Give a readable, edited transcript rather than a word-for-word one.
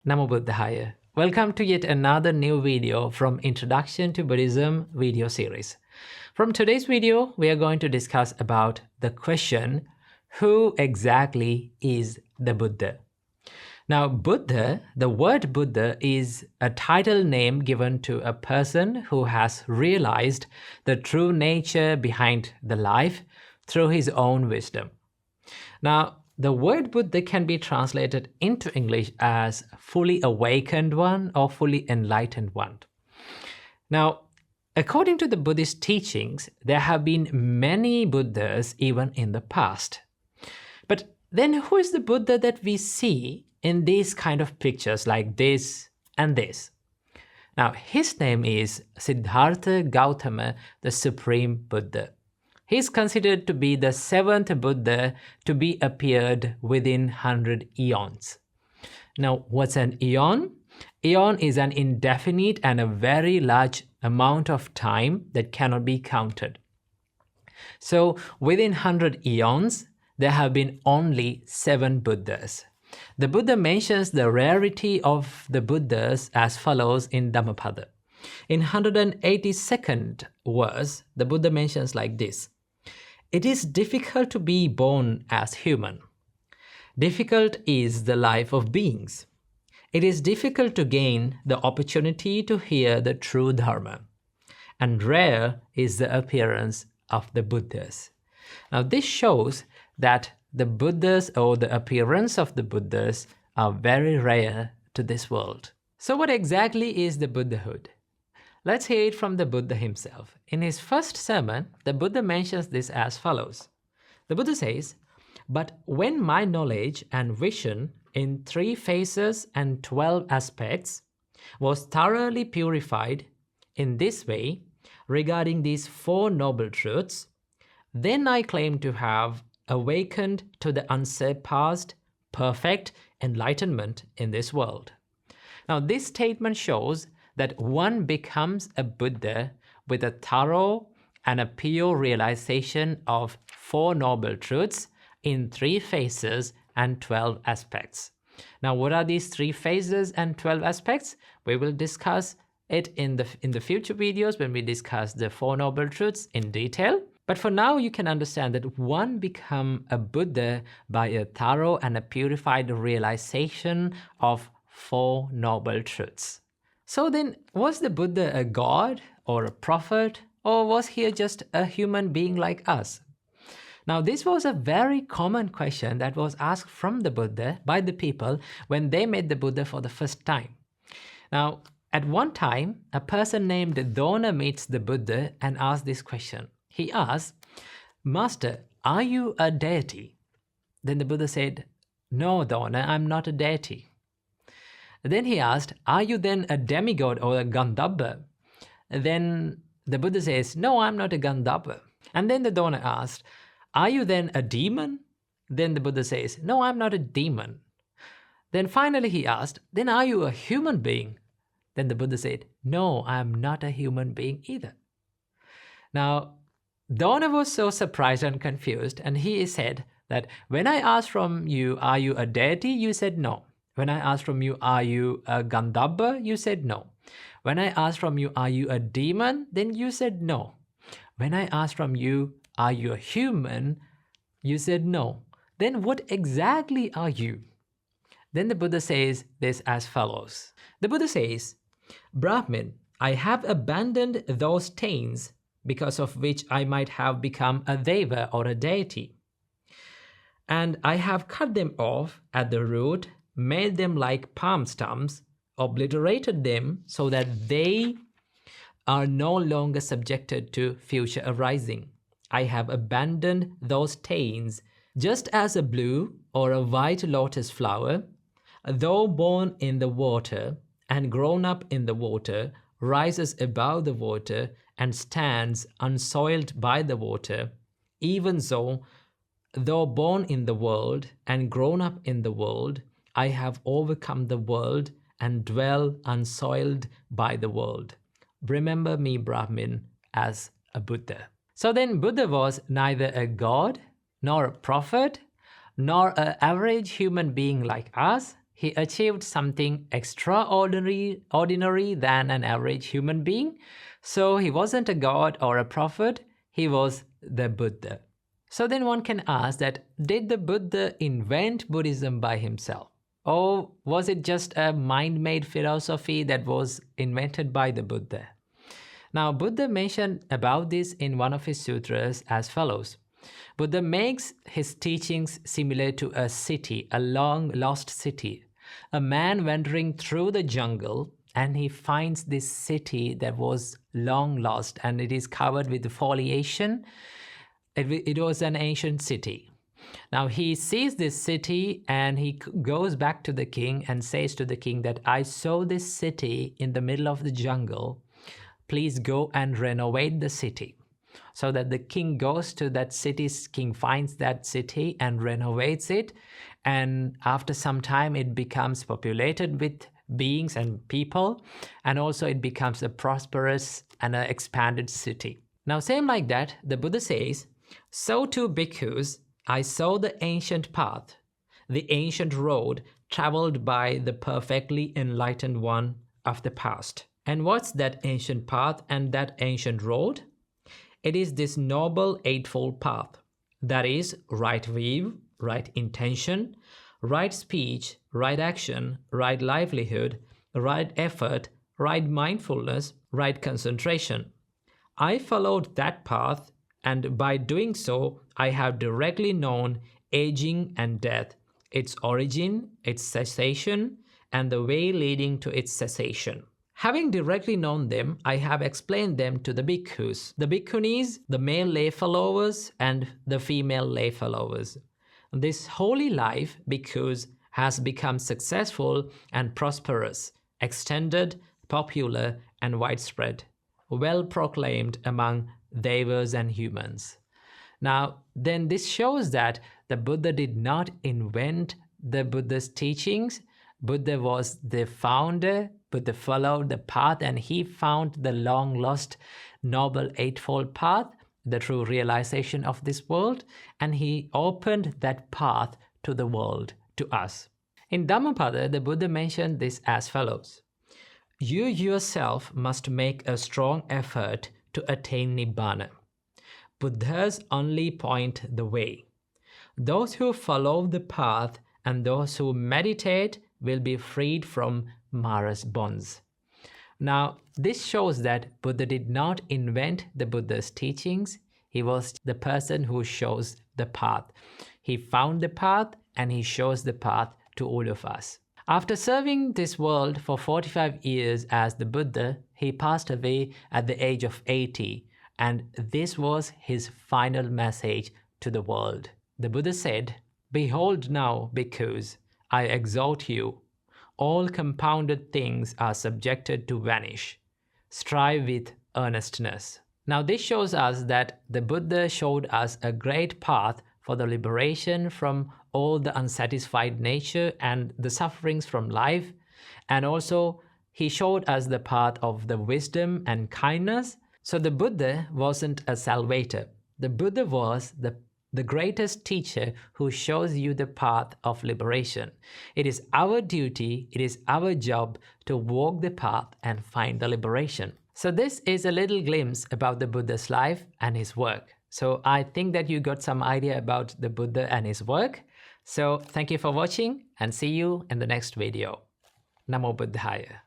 Namo Buddhaya. Welcome to yet another new video from Introduction to Buddhism video series. From today's video, we are going to discuss about the question, who exactly is the Buddha? Now, Buddha, the word Buddha is a title name given to a person who has realized the true nature behind the life through his own wisdom. Now, the word Buddha can be translated into English as fully awakened one or fully enlightened one. Now, according to the Buddhist teachings, there have been many Buddhas even in the past. But then who is the Buddha that we see in these kind of pictures like this and this? Now, his name is Siddhartha Gautama, the Supreme Buddha. He is considered to be the seventh Buddha to be appeared within 100 eons. Now, what's an eon? Eon is an indefinite and a very large amount of time that cannot be counted. So, within 100 eons, there have been only 7 Buddhas. The Buddha mentions the rarity of the Buddhas as follows in Dhammapada. In 182nd verse, the Buddha mentions like this. It is difficult to be born as human. Difficult is the life of beings. It is difficult to gain the opportunity to hear the true Dharma. And rare is the appearance of the Buddhas. Now this shows that the Buddhas or the appearance of the Buddhas are very rare to this world. So what exactly is the Buddhahood? Let's hear it from the Buddha himself. In his first sermon, the Buddha mentions this as follows. The Buddha says, "But when my knowledge and vision in 3 phases and 12 aspects was thoroughly purified in this way regarding these 4 noble truths, then I claim to have awakened to the unsurpassed, perfect enlightenment in this world." Now, this statement shows that one becomes a Buddha with a thorough and a pure realization of 4 noble truths in 3 phases and 12 aspects. Now, what are these 3 phases and 12 aspects? We will discuss it in the future videos when we discuss the 4 noble truths in detail. But for now, you can understand that one becomes a Buddha by a thorough and a purified realization of 4 noble truths. So then, was the Buddha a god or a prophet, or was he just a human being like us? Now, this was a very common question that was asked from the Buddha by the people when they met the Buddha for the first time. Now, at one time, a person named Dona meets the Buddha and asks this question. He asked, "Master, are you a deity?" Then the Buddha said, "No, Dona, I'm not a deity." Then he asked, "Are you then a demigod or a Gandhabba?" Then the Buddha says, "No, I'm not a Gandhabba." And then the Dona asked, "Are you then a demon?" Then the Buddha says, "No, I'm not a demon." Then finally he asked, "Then are you a human being?" Then the Buddha said, "No, I'm not a human being either." Now, Dona was so surprised and confused, and he said that when I asked from you, "Are you a deity?" you said no. When I asked from you, "Are you a Gandhabba?" you said no. When I asked from you, "Are you a demon?" then you said no. When I asked from you, "Are you a human?" you said no. Then what exactly are you? Then the Buddha says this as follows. The Buddha says, "Brahmin, I have abandoned those stains because of which I might have become a deva or a deity. And I have cut them off at the root, made them like palm stumps, obliterated them so that they are no longer subjected to future arising. I have abandoned those stains, just as a blue or a white lotus flower, though born in the water and grown up in the water, rises above the water and stands unsoiled by the water. Even so, though born in the world and grown up in the world, I have overcome the world and dwell unsoiled by the world. Remember me, Brahmin, as a Buddha." So then Buddha was neither a god, nor a prophet, nor an average human being like us. he achieved something extraordinary than an average human being. So he wasn't a god or a prophet, he was the Buddha. So then one can ask that, did the Buddha invent Buddhism by himself? Or was it just a mind-made philosophy that was invented by the Buddha? Now, Buddha mentioned about this in one of his sutras as follows. Buddha makes his teachings similar to a city, a long-lost city. A man wandering through the jungle, and he finds this city that was long lost, and it is covered with foliation. It was an ancient city. Now he sees this city and he goes back to the king and says to the king that, I saw this city in the middle of the jungle. Please go and renovate the city. So that the king goes to that city, king finds that city and renovates it. And after some time, it becomes populated with beings and people. And also it becomes a prosperous and an expanded city. Now, same like that, the Buddha says, so too, bhikkhus, I saw the ancient path, the ancient road traveled by the perfectly enlightened one of the past. And what's that ancient path and that ancient road? It is this noble eightfold path. That is right view, right intention, right speech, right action, right livelihood, right effort, right mindfulness, right concentration. I followed that path, and by doing so, I have directly known aging and death, its origin, its cessation, and the way leading to its cessation. Having directly known them, I have explained them to the bhikkhus, the bhikkhunis, the male lay followers, and the female lay followers. This holy life, bhikkhus, has become successful and prosperous, extended, popular, and widespread, well proclaimed among devas and humans. Now, then this shows that the Buddha did not invent the Buddha's teachings. Buddha was the founder. Buddha followed the path and he found the long-lost Noble Eightfold Path, the true realization of this world, and he opened that path to the world, to us. In Dhammapada, the Buddha mentioned this as follows. You yourself must make a strong effort to attain Nibbana. Buddhas only point the way. Those who follow the path and those who meditate will be freed from Mara's bonds. Now, this shows that Buddha did not invent the Buddha's teachings. He was the person who shows the path. He found the path and he shows the path to all of us. After serving this world for 45 years as the Buddha, he passed away at the age of 80, and this was his final message to the world. The Buddha said, Behold now, bhikkhus, I exhort you. All compounded things are subjected to vanish. Strive with earnestness. Now this shows us that the Buddha showed us a great path for the liberation from all the unsatisfied nature and the sufferings from life. And also, he showed us the path of the wisdom and kindness. So the Buddha wasn't a salvator. The Buddha was the greatest teacher who shows you the path of liberation. It is our duty, it is our job to walk the path and find the liberation. So this is a little glimpse about the Buddha's life and his work. So I think that you got some idea about the Buddha and his work. So thank you for watching and see you in the next video. Namo Buddhaya.